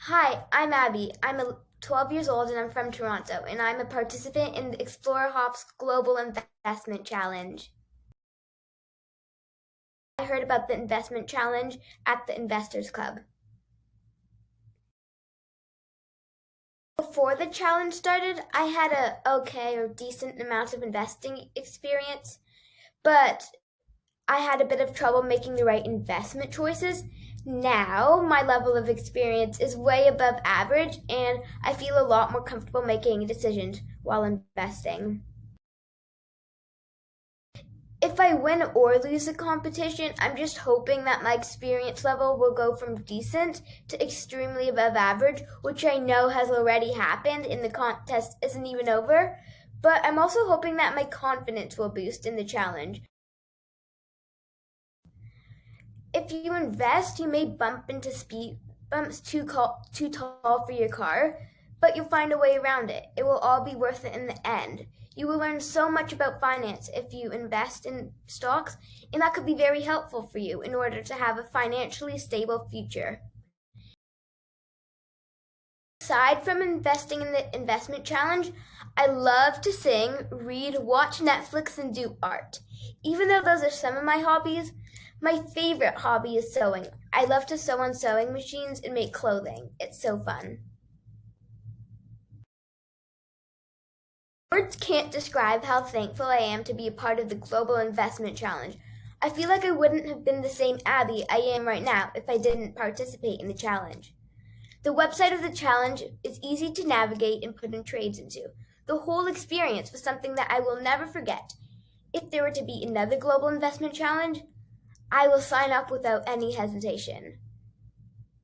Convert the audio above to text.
Hi, I'm Abby. 12 years old and I'm from Toronto, and I'm a participant in the Explorer Hops Global Investment Challenge. I heard about the investment challenge at the Investors Club. Before the challenge started, I had a okay or decent amount of investing experience, but I had a bit of trouble making the right investment choices. Now, my level of experience is way above average, and I feel a lot more comfortable making decisions while investing. If I win or lose the competition, I'm just hoping that my experience level will go from decent to extremely above average, which I know has already happened and the contest isn't even over. But I'm also hoping that my confidence will boost in the challenge. If you invest, you may bump into speed bumps too tall for your car, but you'll find a way around it. It will all be worth it in the end. You will learn so much about finance if you invest in stocks, and that could be very helpful for you in order to have a financially stable future. Aside from investing in the investment challenge, I love to sing, read, watch Netflix, and do art. Even though those are some of my hobbies, my favorite hobby is sewing. I love to sew on sewing machines and make clothing. It's so fun. Words can't describe how thankful I am to be a part of the Global Investment Challenge. I feel like I wouldn't have been the same Abby I am right now if I didn't participate in the challenge. The website of the challenge is easy to navigate and put in trades into. The whole experience was something that I will never forget. If there were to be another global investment challenge, I will sign up without any hesitation.